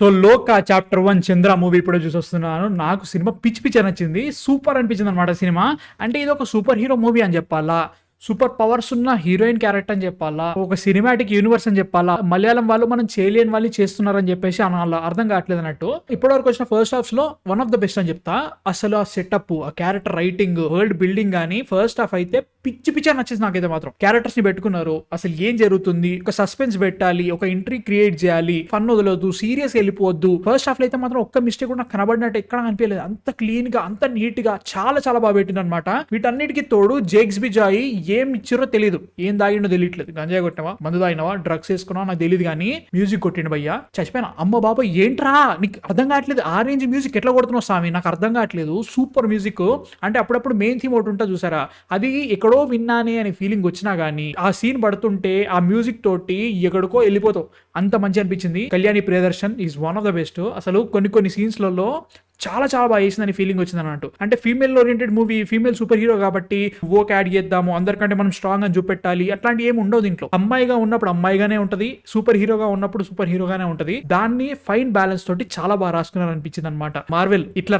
So లోక chapter 1 చంద్ర movie ఇప్పుడు చూసొస్తున్నాను. నాకు సినిమా పిచ్చి పిచ్చి నచ్చింది. సూపర్ అనిపించింది అనమాట సినిమా. అంటే ఇది ఒక సూపర్ హీరో మూవీ అని చెప్పాలా, సూపర్ పవర్స్ ఉన్న హీరోయిన్ క్యారెక్టర్ అని చెప్పాలా, ఒక సినిమాటిక్ యూనివర్స్ అని చెప్పాలా, మలయాళం వాళ్ళు మనం చేయలేని వాళ్ళు చేస్తున్నారని చెప్పేసి అనాలా, అర్థం కావట్లేదు అన్నట్టు. ఇప్పటి వరకు వచ్చిన ఫస్ట్ హాఫ్స్ లో వన్ ఆఫ్ ద బెస్ట్ అని చెప్తా. అసలు ఆ సెటప్, ఆ క్యారెక్టర్ రైటింగ్, వరల్డ్ బిల్డింగ్ కానీ ఫస్ట్ హాఫ్ అయితే పిచ్చి పిచ్చి నచ్చింది నాకైతే మాత్రం. క్యారెక్టర్స్ ని పెట్టుకున్నారు, అసలు ఏం జరుగుతుంది, ఒక సస్పెన్స్ పెట్టాలి, ఒక ఎంట్రీ క్రియేట్ చేయాలి, ఫన్ వదలొద్దు, సీరియస్ వెళ్ళిపోవద్దు. ఫస్ట్ హాఫ్ లో అయితే మాత్రం ఒక్క మిస్టేక్ కూడా కనబడినట్టు ఎక్కడ అనిపించలేదు. అంత క్లీన్ గా, అంత నీట్ గా, చాలా చాలా బాగా పెట్టింది అనమాట. వీటన్నిటికీ తోడు జేక్స్ బిజాయి ఏం ఇచ్చిరో తెలియదు, ఏం దాగిండో తెలియట్లేదు. గంజాయి కొట్టినవా, మందు తాగినవా, డ్రగ్స్ వేసుకున్నావా నాకు తెలియదు, కానీ మ్యూజిక్ కొట్టిండు భయ్యా. చచ్చిపోయినా అమ్మ బాబా ఏంట్రా నీకు అర్థం కావట్లేదు, ఆ రేంజ్ మ్యూజిక్ ఎట్లా కొడుతున్నావు స్వామి, నాకు అర్థం కావట్లేదు. Super music. అంటే అప్పుడప్పుడు మెయిన్ థీమ్ ఒకటి ఉంటుంది చూసారా, అది ఎక్కడో విన్నానే అనే ఫీలింగ్ వచ్చినా గానీ ఆ సీన్ పడుతుంటే ఆ మ్యూజిక్ తోటి ఎక్కడికో వెళ్ళిపోతావు, అంత మంచి అనిపించింది. Kalyani Priyadarshan is one of the best. అసలు కొన్ని కొన్ని సీన్స్లలో చాలా చాలా బాగా చేసిందని ఫీలింగ్ వచ్చింది అన్నట్టు. అంటే female oriented movie, female super hero కాబట్టి ఓక్ యాడ్ చేద్దాము, అందరికంటే మనం స్ట్రాంగ్ అని చూపెట్టాలి, అట్లాంటి ఏమి ఉండవు దీంట్లో. అమ్మాయిగా ఉన్నప్పుడు అమ్మాయిగానే ఉంటది, సూపర్ హీరోగా ఉన్నప్పుడు సూపర్ హీరోగానే ఉంటది. దాన్ని ఫైన్ బ్యాలెన్స్ తోటి చాలా బాగా రాసుకున్నారు అనిపించింది అనమాట. మార్వెల్ ఇట్లా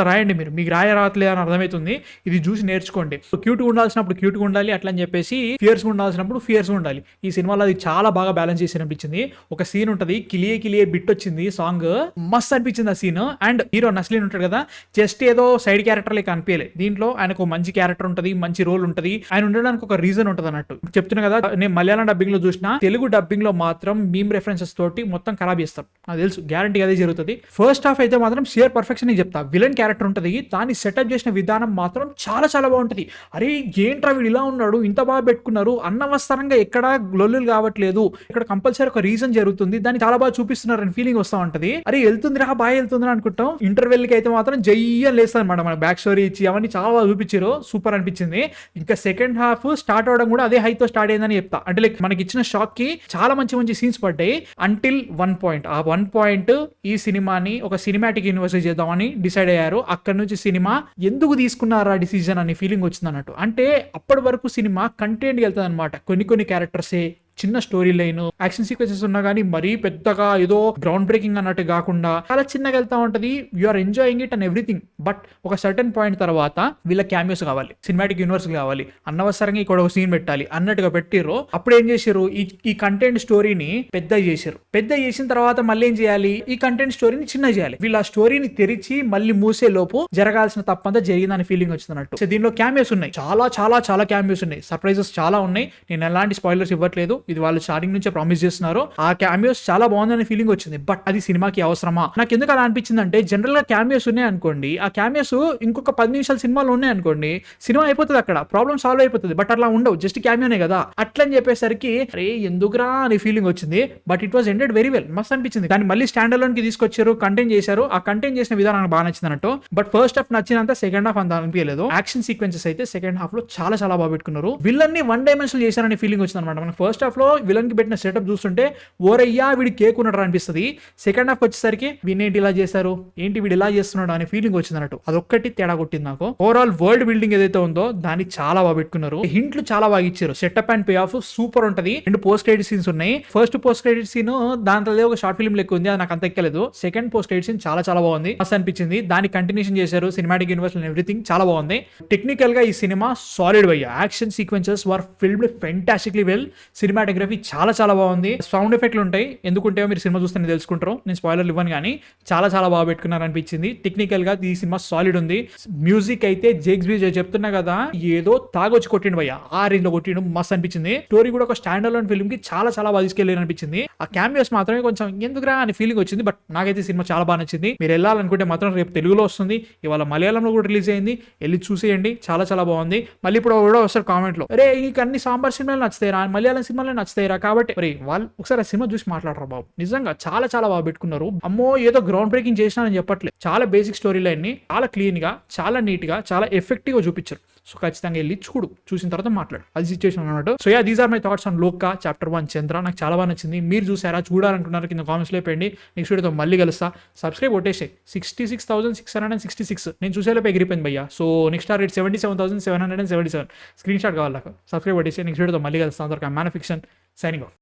రాయండి మీరు, మీకు రాయరావట్లేదు అని అర్థమవుతుంది. ఇది చూసి నేర్చుకోండి. క్యూట్ గా ఉండాల్సినప్పుడు క్యూట్ గా ఉండాలి, అట్లా అని చెప్పేసి ఫియర్స్ గా ఉండాల్సినప్పుడు ఫియర్స్ గా ఉండాలి. ఈ సినిమాలో అది చాలా బాగా బ్యాలెన్స్ చేసి అనిపించింది. ఒక సీన్ ఉంటది, కిలియే కిలియే బిట్ వచ్చింది, సాంగ్ మస్త్ అనిపించింది ఆ సీన్. అండ్ హీరో నస్లీన్ ఉంటాడు కదా, జస్ట్ ఏదో సైడ్ క్యారెక్టర్ లైక్ అనిపించలే. దీంట్లో ఆయనకు మంచి క్యారెక్టర్ ఉంటది, మంచి రోల్ ఉంటది, ఆయన ఉండడానికి ఒక రీజన్ ఉంటది అన్నట్టు. చెప్తున్నా కదా, నేను మలయాళం డబ్బింగ్ లో చూసిన, తెలుగు డబ్బింగ్ లో మాత్రం మీమ్ రెఫరెన్సెస్ తోటి మొత్తం ఖరాబ్ చేస్తాం, నాకు తెలుసు, గ్యారంటీ అదే జరుగుతుంది. ఫస్ట్ హాఫ్ అయితే మాత్రం షియర్ పర్ఫెక్షన్ చెప్తా. విలన్ క్యారెక్టర్ ఉంటది, దాన్ని సెటప్ చేసిన విధానం మాత్రం చాలా చాలా బాగుంటది. అరే ఏంట్రా వీడు ఇలా ఉన్నాడు, ఇంత బాగా పెట్టుకున్నారు, అన్నవసరంగా ఎక్కడ లొల్లులు కావట్లేదు, ఇక్కడ కంపల్సరీ ఒక రీజన్ జరుగుతుంది, దాన్ని చాలా బాగా చూపిస్తున్నారు అని ఫీలింగ్ వస్తా ఉంటది. అరే వెళ్తుందిరా బాగా వెళ్తుందిరా అనుకుంటాం. ఇంటర్వెల్ కి అయితే మాత్రం జయ్యం లేస్తుంది అనమాట. మన బ్యాక్ స్టోరీ ఇచ్చి అవన్నీ చాలా బాగా చూపించారు, సూపర్ అనిపించింది. ఇంకా సెకండ్ హాఫ్ స్టార్ట్ అవడం కూడా అదే హైతో స్టార్ట్ అయిందని చెప్తా. అంటే లైక్ మనకి ఇచ్చిన షాక్ కి చాలా మంచి మంచి సీన్స్ పడ్డాయి అంటిల్ వన్ పాయింట్. ఆ వన్ పాయింట్ ఈ సినిమాని ఒక సినిమాటిక్ యూనివర్స్ చేద్దామని డిసైడ్ అయ్యారు. అక్కడ నుంచి సినిమా ఎందుకు తీసుకున్నారా డిసిజన్ అని ఫీలింగ్ వచ్చింది అన్నట్టు. అంటే అప్పటి వరకు సినిమా కంటెంట్ వెళ్తుంది అనమాట. కొన్ని క్యారెక్టర్సే, చిన్న స్టోరీ లైన్, యాక్షన్ సీక్వెన్సెస్ ఉన్నా కానీ మరీ పెద్దగా ఏదో గ్రౌండ్ బ్రేకింగ్ అన్నట్టు కాకుండా చాలా చిన్నగా వెళ్తా ఉంటది. You are enjoying it and everything. But ఒక సర్టన్ పాయింట్ తర్వాత వీళ్ళ క్యామియోస్ కావాలి, సినిమాటిక్ యూనివర్స్ కావాలి, అనవసరంగా ఇక్కడ ఒక సీన్ పెట్టాలి అన్నట్టుగా పెట్టిర్రు. అప్పుడు ఏం చేశారు, ఈ కంటెంట్ స్టోరీని పెద్ద చేశారు. పెద్ద చేసిన తర్వాత మళ్ళీ ఏం చేయాలి, ఈ కంటెంట్ స్టోరీని చిన్న చేయాలి. వీళ్ళ ఆ స్టోరీని తెరిచి మళ్ళీ మూసే లోపు జరగాల్సిన తప్పంతా జరిగిందని ఫీలింగ్ వచ్చినట్టు. సో దీనిలో క్యామియోస్ ఉన్నాయి, చాలా చాలా చాలా క్యామియోస్ ఉన్నాయి, సర్ప్రైజెస్ చాలా ఉన్నాయి. నేను ఎలాంటి స్పాయిలర్స్ ఇవ్వట్లేదు, ఇది వాళ్ళు స్టార్టింగ్ నుంచే ప్రామిస్ చేస్తున్నారు. ఆ క్యామియోస్ చాలా బాగుందనే ఫీలింగ్ వచ్చింది. బట్ అది సినిమాకి అవసరమా, నాకు ఎందుకు అలా అనిపించింది అంటే, జనరల్ గా క్యామియోస్ ఉన్నాయి అనుకోండి, ఆ క్యామియోస్ ఇంకొక 10 నిమిషాల సినిమాలో ఉన్నాయి అనుకోండి, సినిమా అయిపోతుంది, అక్కడ ప్రాబ్లం సాల్వ్ అయిపోతుంది. బట్ అట్లా ఉండవు, జస్ట్ క్యామియోనే కదా. అట్లని చెప్పేసరికి అరే ఎందుకురా అనే ఫీలింగ్ వచ్చింది. But it was ended very well, మస్త్ అనిపించింది. దాన్ని మళ్ళీ స్టాండ్ అలోన్ కి తీసుకొచ్చారు, కంటెంట్ చేశారు. ఆ కంటెంట్ చేసిన విధానం నాకు బాగా నచ్చింది అన్నట్టు. బట్ ఫస్ట్ హాఫ్ నచ్చినంత సెకండ్ హాఫ్ అంత అనిపించలేదు. యాక్షన్ సీక్వెన్సెస్ అయితే సెకండ్ హాఫ్ లో చాలా చాలా బాగా పెట్టుకున్నారు. విలన్ ని వన్ డైమెన్షన్ చేశారనే ఫీలింగ్ వచ్చింది అనమాట. మనకు ఫస్ట్ హాఫ్ లో విలన్ కి పెట్టిన సెటప్ చూస్తుంటే ఓరయ్యా వీడి కేక్ ఉన్నాడు అనిపిస్తుంది. సెకండ్ హాఫ్ వచ్చేసరికి వీనేంటి ఇలా చేశారు, ఏంటి వీడు ఇలా చేస్తున్నాడు అనే ఫీలింగ్ వచ్చింది అన్నట్టు. అదొక్కటి తేడా కొట్టింది నాకు. ఓవరాల్ వరల్డ్ బిల్డింగ్ ఏదైతే ఉందో దాన్ని చాలా బాగా పెట్టుకున్నారు. హింట్లు చాలా బాగా ఇచ్చారు. Setup and pay of super ఉంటది. 2 పోస్ట్ క్రెడిట్ సీన్స్ ఉన్నాయి. ఫస్ట్ పోస్ట్ క్రెడిట్ సీన్ దాంట్లో ఒక షార్ట్ ఫిల్మ్ లెక్క ఉంది, అది నాకు అంత ఎక్కలేదు. సెకండ్ పోస్ట్ క్రెడిట్ సీన్ చాలా చాలా బాగుంది, మస్త్ అనిపించింది. దాన్ని కంటిన్యూషన్ చేశారు, సినిమాటిక్ యూనివర్స్ ఎవ్రీథింగ్ చాలా బాగుంది. టెక్నికల్ గా ఈ సినిమా సాలిడ్ వయ్యా. యాక్షన్ సీక్వెన్సెస్ వర్ ఫిల్మ్డ్ ఫెంటాస్టిక్లీ వెల్. సినిమాటోగ్రఫీ చాలా చాలా బాగుంది. సౌండ్ ఎఫెక్ట్లు ఉంటాయి, ఎందుకుంటే మీరు సినిమా చూస్తే తెలుసుకుంటారు, నేను స్పాయిలర్లు ఇవ్వను, కానీ చాలా చాలా బాగా పెట్టుకున్నారు అనిపించింది. టెక్నికల్ గా ఈ సినిమా సాలిడ్ ఉంది. మ్యూజిక్ అయితే జేక్స్ బిజాయ్ చెప్తున్నా కదా, ఏదో తాగొచ్చి కొట్టిండు భయ్య, ఆ రేంజ్ లో కొట్టిండు, మస్త్ అనిపించింది. స్టోరీ కూడా ఒక స్టాండ్ అలోన్ ఫిల్మ్ కి చాలా చాలా బాగా తీసుకెళ్ళి అనిపించింది. ఆ క్యామియోస్ మాత్రమే కొంచెం ఎందుకురా అనే ఫీలింగ్ వచ్చింది. బట్ నాకైతే సినిమా చాలా బాగా నచ్చింది. మీరు వెళ్ళాలనుకుంటే మాత్రం రేపు తెలుగులో వస్తుంది, ఇవాళ మలయాళంలో కూడా రిలీజ్ అయింది, వెళ్ళి చూసేయండి, చాలా చాలా బాగుంది. మళ్ళీ ఇప్పుడు కూడా వస్తారు కామెంట్ లో, అరే నీకు అన్ని సాంబార్ సినిమాలు నచ్చుతాయిరా, మలయాళం సినిమాలు నచ్చుతాయిరా, కాబట్టి అరే వాళ్ళు ఒకసారి ఆ సినిమా చూసి మాట్లాడరా బాబు. నిజంగా చాలా చాలా బాగా పెట్టుకున్నారు. అమ్మో ఏదో గ్రౌండ్ బ్రేకింగ్ చేసినానని చెప్పట్లేదు, చాలా బేసిక్ స్టోరీ లైన్ ని చాలా క్లీన్ గా, చాలా నీట్ గా, చాలా ఎఫెక్టివ్ గా చూపించారు. సో ఖచ్చితంగా వెళ్ళి చూసిన తర్వాత మాట్లాడు, అది సిచ్యువేషన్ అన్నట్టు. So these are my thoughts on Loka chapter 1 Chandra. నాకు చాలా బాగా నచ్చింది. మీరు చూసారా, చూడాలనుకున్నారు కింద కామెంట్స్ లో పెట్టండి. నెక్స్ట్ వీడియోతో మళ్ళీ కలుస్తా. సబ్స్క్రైబ్ కొట్టేసే 66,677 నేను చూసేలోపు ఎగిరిపోయింది భయ్యా. So next target 77,777. Screen shot కావాలి నాకు. సబ్స్క్రైబ్ కొట్టేసి నెక్స్ట్ వీడియోతో మళ్ళీ కలుస్తా. అందరికీ మ్యాన్ ఫిక్షన్ సైనింగ్ ఆఫ్.